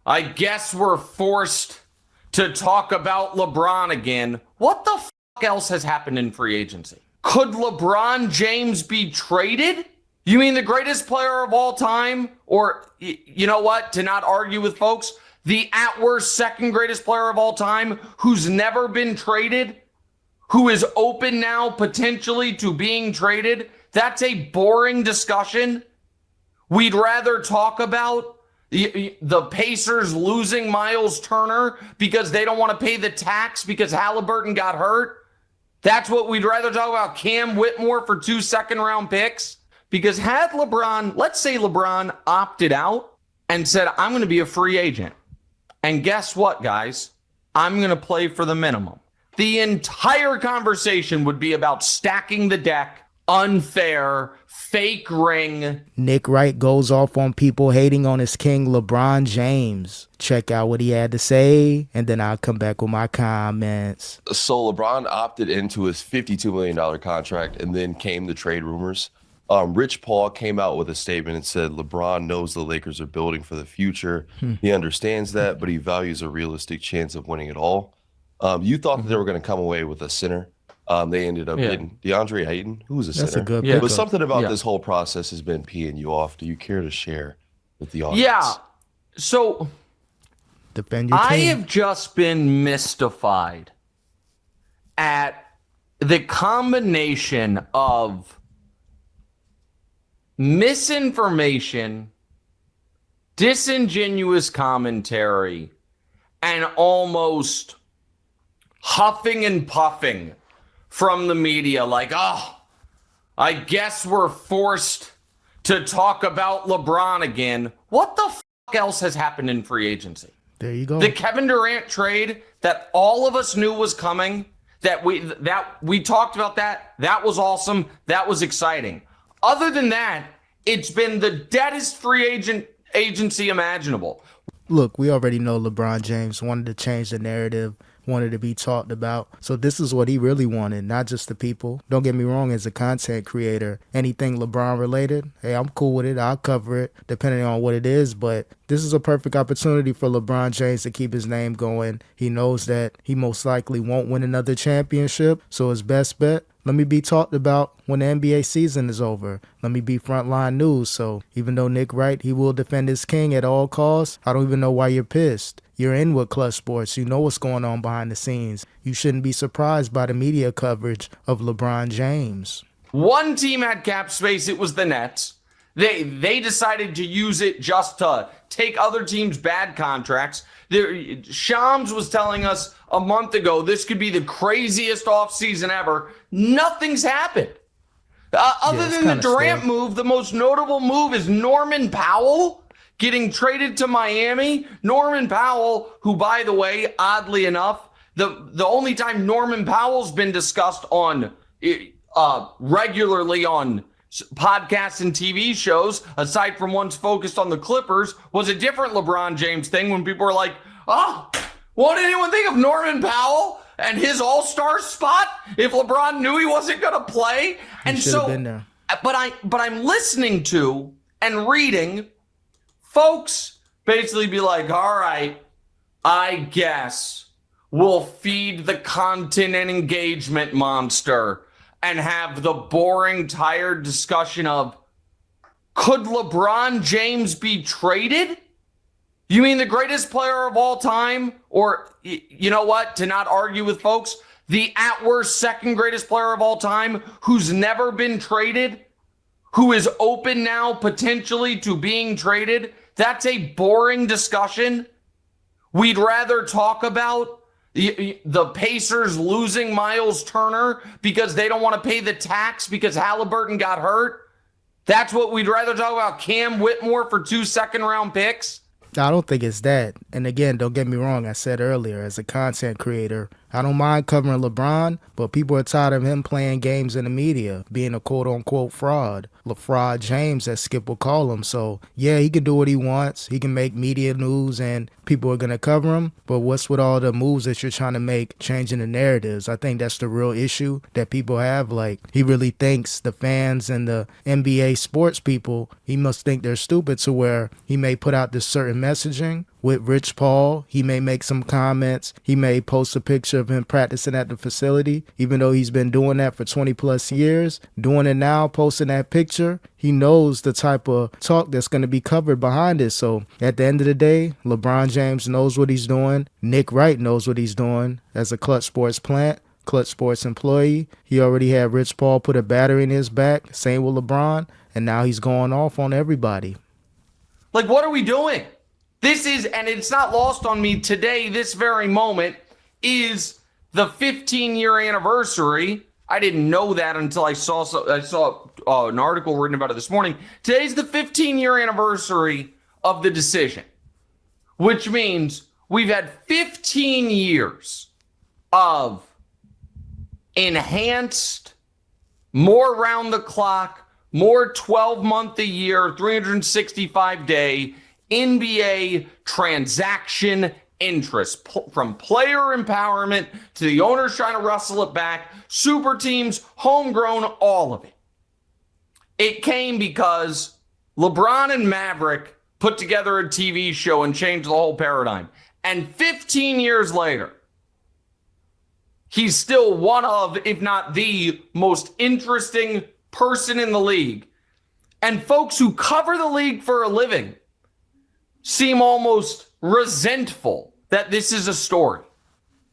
I guess we're forced to talk about LeBron again. What the fuck else has happened in free agency? Could LeBron James be traded? You mean the greatest player of all time? Or, you know what, to not argue with folks, the at worst second greatest player of all time who's never been traded, who is open now potentially to being traded? That's a boring discussion. We'd rather talk about the Pacers losing Miles Turner because they don't want to pay the tax because Halliburton got hurt. That's what we'd rather talk about. Cam Whitmore for 2 second-round picks. Because had LeBron, let's say LeBron opted out and said, I'm going to be a free agent. And guess what, guys? I'm going to play for the minimum. The entire conversation would be about stacking the deck, unfair, fake ring. Nick Wright goes off on people hating on his king, LeBron James. Check out what he had to say, and then I'll come back with my comments. So LeBron opted into his $52 million contract, and then came the trade rumors. Rich Paul came out with a statement and said LeBron knows the Lakers are building for the future. He understands that, but he values a realistic chance of winning it all. You thought that they were going to come away with a center. They ended up getting DeAndre Ayton, who was a center. That's a good But pickup. something about this whole process has been peeing you off. Do you care to share with the audience? Yeah. So Defend your I team. have just been mystified at the combination of misinformation, disingenuous commentary, and almost huffing and puffing from the media like, oh, I guess we're forced to talk about LeBron again. What the fuck else has happened in free agency? There you go. The Kevin Durant trade that all of us knew was coming, that we talked about that was awesome, that was exciting. Other than that, it's been the deadest free agency imaginable. Look, we already know LeBron James wanted to change the narrative, wanted to be talked about. So this is what he really wanted, not just the people. Don't get me wrong, as a content creator, anything LeBron related, hey, I'm cool with it. I'll cover it depending on what it is. But this is a perfect opportunity for LeBron James to keep his name going. He knows that he most likely won't win another championship. So his best bet, let me be talked about when the NBA season is over. Let me be frontline news. So even though Nick Wright, he will defend his king at all costs, I don't even know why you're pissed. You're in with Clutch Sports. You know what's going on behind the scenes. You shouldn't be surprised by the media coverage of LeBron James. One team had cap space. It was the Nets. They decided to use it just to take other teams' bad contracts. Shams was telling us a month ago this could be the craziest offseason ever. Nothing's happened. Other than the Durant move, the most notable move is Norman Powell getting traded to Miami. Norman Powell, who, by the way, oddly enough, the only time Norman Powell's been discussed on regularly on podcasts and TV shows, aside from ones focused on the Clippers, was a different LeBron James thing when people were like, oh, won't anyone think of Norman Powell and his all-star spot if LeBron knew he wasn't going to play? And so, been there. but I'm listening to and reading folks basically be like, all right, I guess we'll feed the content and engagement monster and have the boring, tired discussion of, could LeBron James be traded? You mean the greatest player of all time? Or, you know what, to not argue with folks, the at worst second greatest player of all time who's never been traded, who is open now potentially to being traded? That's a boring discussion. We'd rather talk about the Pacers losing Miles Turner because they don't want to pay the tax because Halliburton got hurt. That's what we'd rather talk about. Cam Whitmore for 2 second-round picks. I don't think it's that. And again, don't get me wrong. I said earlier, as a content creator, I don't mind covering LeBron, but people are tired of him playing games in the media, being a quote-unquote fraud. LaFraud James, as Skip will call him. So, yeah, he can do what he wants. He can make media news and people are going to cover him. But what's with all the moves that you're trying to make, changing the narratives? I think that's the real issue that people have. Like, he really thinks the fans and the NBA sports people, he must think they're stupid to where he may put out this certain messaging with Rich Paul. He may make some comments. He may post a picture of him practicing at the facility, even though he's been doing that for 20 plus years. Doing it now, posting that picture, he knows the type of talk that's going to be covered behind it. So at the end of the day, LeBron James knows what he's doing. Nick Wright knows what he's doing as a Clutch Sports plant, Clutch Sports employee. He already had Rich Paul put a battery in his back, same with LeBron, and now he's going off on everybody. Like, what are we doing? This is, and it's not lost on me today, this very moment, is the 15-year anniversary. I didn't know that until I saw an article written about it this morning. Today's the 15-year anniversary of the decision, which means we've had 15 years of enhanced, more round the clock, more 12-month a year, 365-day NBA transaction interest, from player empowerment to the owners trying to wrestle it back, super teams, homegrown, all of it. It came because LeBron and Maverick put together a TV show and changed the whole paradigm. And 15 years later, he's still one of, if not the most interesting person in the league. And folks who cover the league for a living seem almost resentful that this is a story.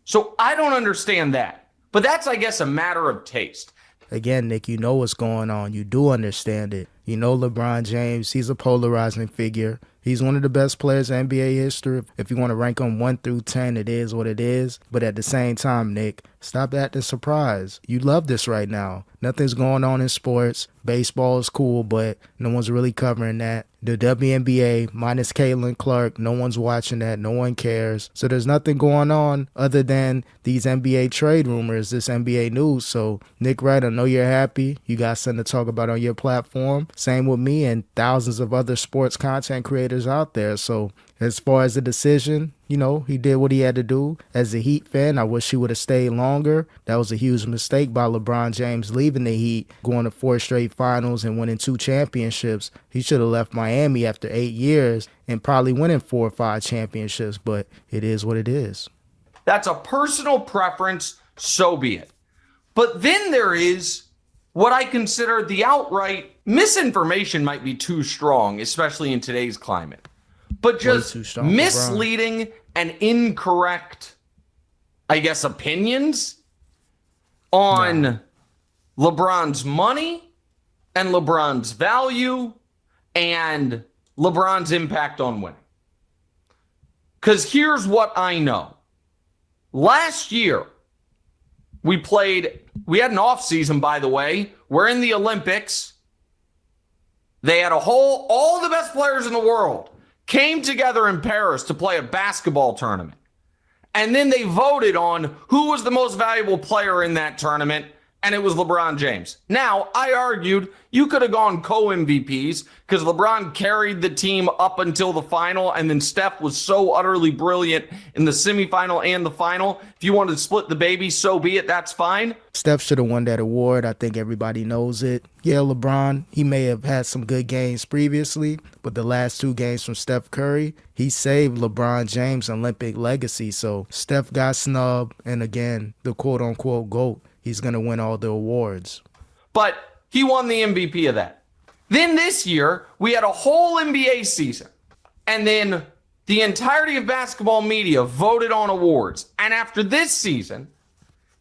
So I don't understand that. But that's, I guess, a matter of taste. Again, Nick, you know what's going on. You do understand it. You know LeBron James, he's a polarizing figure. He's one of the best players in NBA history. If you want to rank him 1 through 10, it is what it is. But at the same time, Nick, stop acting surprised. You love this right now. Nothing's going on in sports. Baseball is cool, but no one's really covering that. The WNBA, minus Caitlin Clark, no one's watching that. No one cares. So there's nothing going on other than these NBA trade rumors, this NBA news. So, Nick Wright, I know you're happy. You got something to talk about on your platform. Same with me and thousands of other sports content creators out there. So, as far as the decision, you know, he did what he had to do. As a Heat fan, I wish he would have stayed longer. That was a huge mistake by LeBron James leaving the Heat, going to 4 straight finals and winning 2 championships. He should have left Miami after 8 years and probably winning 4 or 5 championships, but it is what it is. That's a personal preference, so be it. But then there is what I consider the outright misinformation, might be too strong, especially in today's climate. But just misleading and incorrect, I guess, opinions on LeBron's money and LeBron's value and LeBron's impact on winning. Because here's what I know. Last year, we had an offseason, by the way. We're in the Olympics. They had all the best players in the world came together in Paris to play a basketball tournament. And then they voted on who was the most valuable player in that tournament, and it was LeBron James. Now, I argued you could have gone co-MVPs because LeBron carried the team up until the final, and then Steph was so utterly brilliant in the semifinal and the final. If you wanted to split the baby, so be it. That's fine. Steph should have won that award. I think everybody knows it. Yeah, LeBron, he may have had some good games previously, but the last 2 games from Steph Curry, he saved LeBron James' Olympic legacy. So Steph got snubbed, and again, the quote-unquote GOAT. He's going to win all the awards. But he won the MVP of that. Then this year, we had a whole NBA season. And then the entirety of basketball media voted on awards. And after this season,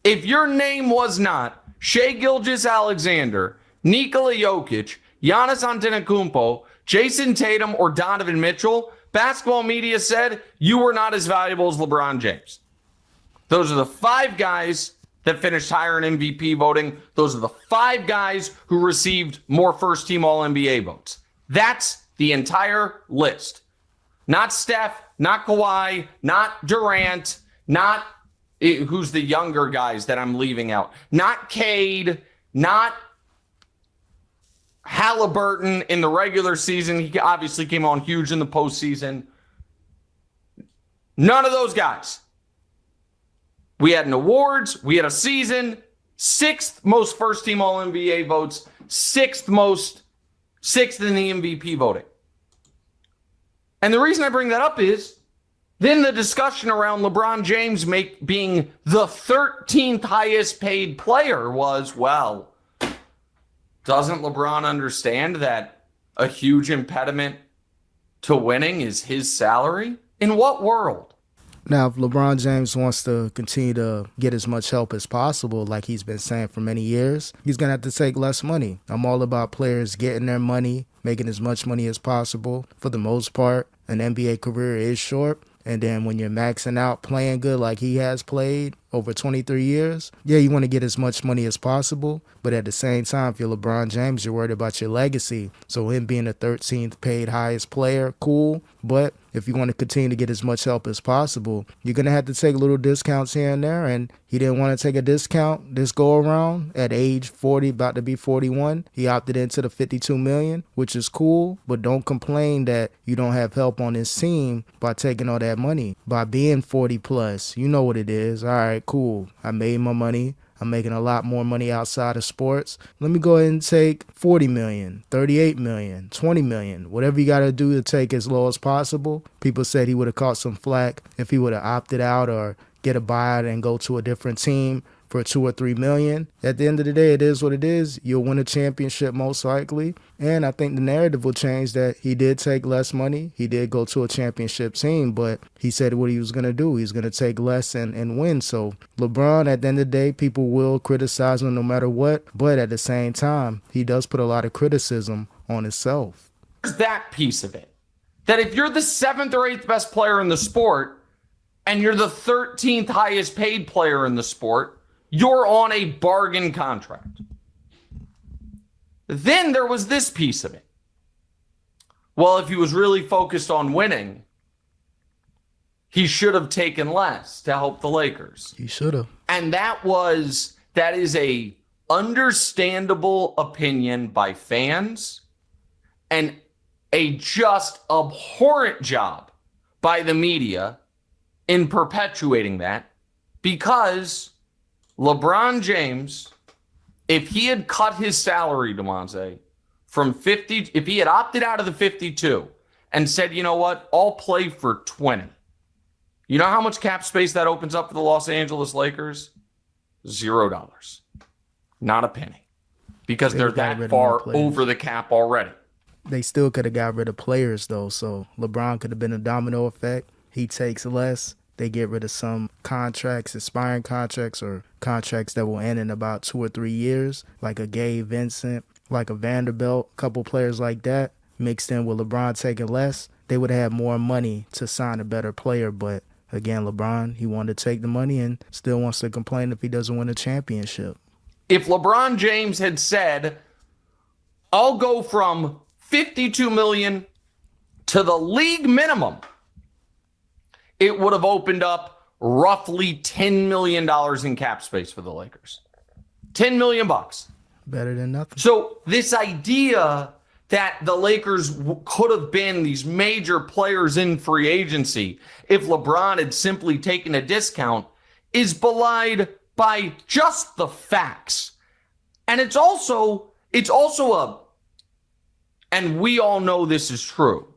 if your name was not Shai Gilgeous-Alexander, Nikola Jokic, Giannis Antetokounmpo, Jason Tatum, or Donovan Mitchell, basketball media said you were not as valuable as LeBron James. Those are the 5 guys that finished higher in MVP voting. Those are the 5 guys who received more first-team All-NBA votes. That's the entire list. Not Steph, not Kawhi, not Durant, not who's the younger guys that I'm leaving out. Not Cade, not Halliburton in the regular season. He obviously came on huge in the postseason. None of those guys. We had an awards, we had a season, 6th most first-team All-NBA votes, 6th in the MVP voting. And the reason I bring that up is Then the discussion around LeBron James being the 13th highest paid player was, well, doesn't LeBron understand that a huge impediment to winning is his salary? In what world? Now, if LeBron James wants to continue to get as much help as possible, like he's been saying for many years, he's going to have to take less money. I'm all about players getting their money, making as much money as possible. For the most part, an NBA career is short. And then when you're maxing out playing good like he has played over 23 years, yeah, you want to get as much money as possible. But at the same time, if you're LeBron James, you're worried about your legacy. So him being the 13th paid highest player, cool. But if you want to continue to get as much help as possible, you're going to have to take little discounts here and there. And he didn't want to take a discount this go around at age 40, about to be 41. He opted into the $52 million, which is cool. But don't complain that you don't have help on his team by taking all that money. By being 40 plus, you know what it is. All right, cool. I made my money. I'm making a lot more money outside of sports. Let me go ahead and take 40 million, 38 million, 20 million, whatever you got to do to take as low as possible. People said he would have caught some flack if he would have opted out or get a buyout and go to a different team for 2 or 3 million. At the end of the day, it is what it is. You'll win a championship most likely. And I think the narrative will change that he did take less money. He did go to a championship team, but he said what he was going to do. He's going to take less and win. So LeBron, at the end of the day, people will criticize him no matter what. But at the same time, he does put a lot of criticism on himself. There's that piece of it. That if you're the 7th or 8th best player in the sport and you're the 13th highest paid player in the sport, you're on a bargain contract. Then there was this piece of it. Well, if he was really focused on winning, he should have taken less to help the Lakers. He should have. And that is a understandable opinion by fans and a just abhorrent job by the media in perpetuating that, because LeBron James, if he had cut his salary, DeMonte, from 50, if he had opted out of the 52 and said, you know what, I'll play for 20. You know how much cap space that opens up for the Los Angeles Lakers? $0. Not a penny. Because they're that far over the cap already. They still could have got rid of players, though, so LeBron could have been a domino effect. He takes less. They get rid of some contracts, expiring contracts, or contracts that will end in about 2 or 3 years, like a Gabe Vincent, like a Vanderbilt, a couple players like that, mixed in with LeBron taking less. They would have more money to sign a better player, but again, LeBron, he wanted to take the money and still wants to complain if he doesn't win a championship. If LeBron James had said, I'll go from $52 million to the league minimum, it would have opened up roughly $10 million in cap space for the Lakers. $10 million. Better than nothing. So this idea that the Lakers could have been these major players in free agency if LeBron had simply taken a discount is belied by just the facts. And it's also and we all know this is true,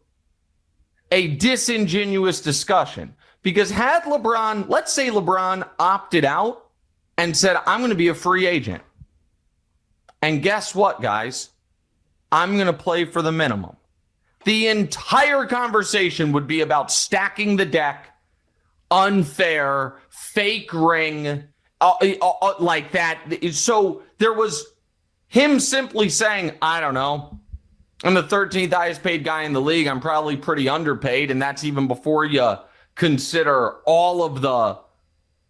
a disingenuous discussion. Because had LeBron, let's say LeBron opted out and said, I'm going to be a free agent. And guess what, guys? I'm going to play for the minimum. The entire conversation would be about stacking the deck, unfair, fake ring, like that. So there was him simply saying, I don't know, I'm the 13th highest paid guy in the league. I'm probably pretty underpaid. And that's even before you consider all of the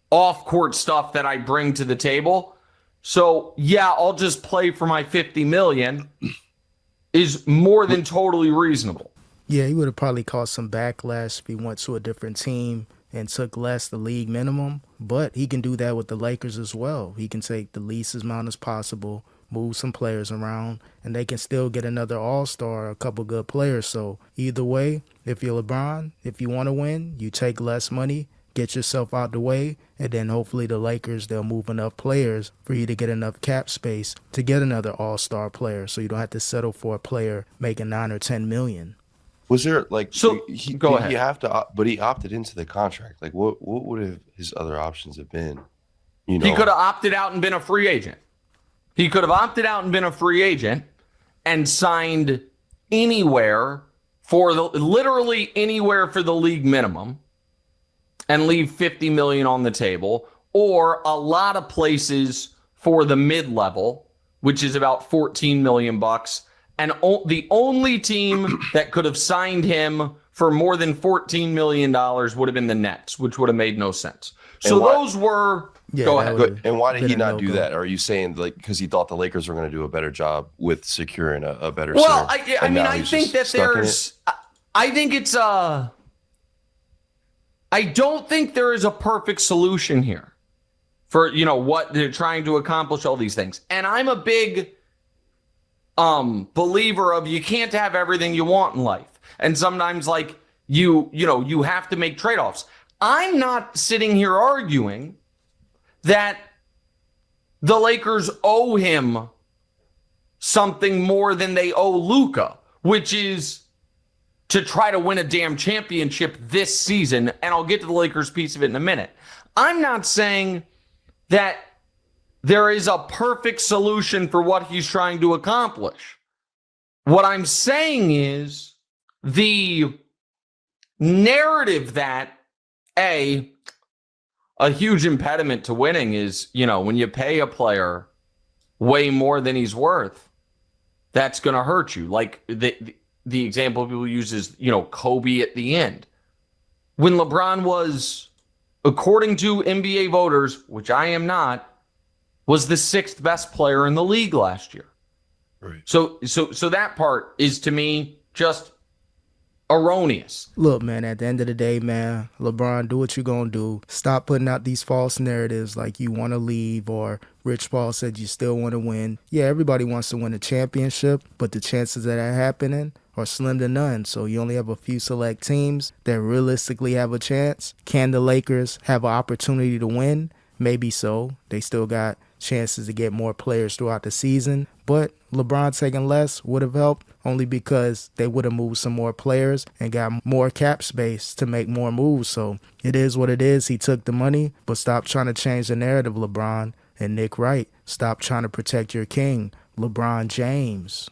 off-court stuff that I bring to the table. So, yeah, I'll just play for my $50 million is more than totally reasonable. Yeah, he would have probably caused some backlash if he went to a different team and took less the league minimum. But he can do that with the Lakers as well. He can take the least amount as possible, move some players around, and they can still get another all-star, a couple good players. So either way, if you're LeBron, if you want to win, you take less money, get yourself out the way, and then hopefully the Lakers, they'll move enough players for you to get enough cap space to get another all-star player, so you don't have to settle for a player making $9 or $10 million. Was there like So go did ahead. he have to but he opted into the contract? Like what would have his other options have been? You know, He could have opted out and been a free agent. He could have opted out and been a free agent and signed anywhere literally anywhere for the league minimum and leave 50 million on the table, or a lot of places for the mid-level, which is about 14 million bucks. And the only team that could have signed him for more than $14 million would have been the Nets, which would have made no sense. So those were... Go ahead. And why did he not do that? Are you saying like because he thought the Lakers were going to do a better job with securing a better Well, center, I mean, I think that there's... I think it's I don't think there is a perfect solution here for, what they're trying to accomplish, all these things. And I'm a big believer of you can't have everything you want in life. And sometimes like you have to make trade-offs. I'm not sitting here arguing that the Lakers owe him something more than they owe Luka, which is to try to win a damn championship this season. And I'll get to the Lakers piece of it in a minute. I'm not saying that there is a perfect solution for what he's trying to accomplish. What I'm saying is the narrative that a huge impediment to winning is, when you pay a player way more than he's worth, that's going to hurt you. Like the example people use is, Kobe at the end. When LeBron was, according to NBA voters, which I am not, was the 6th best player in the league last year. Right. So that part is to me just erroneous. Look, man, at the end of the day, man, LeBron, do what you're going to do. Stop putting out these false narratives like you want to leave or Rich Paul said you still want to win. Yeah, everybody wants to win a championship, but the chances of that happening are slim to none. So you only have a few select teams that realistically have a chance. Can the Lakers have an opportunity to win? Maybe so. They still got chances to get more players throughout the season. But LeBron taking less would have helped only because they would have moved some more players and got more cap space to make more moves. So it is what it is. He took the money, but stop trying to change the narrative, LeBron. And Nick Wright, stop trying to protect your king, LeBron James.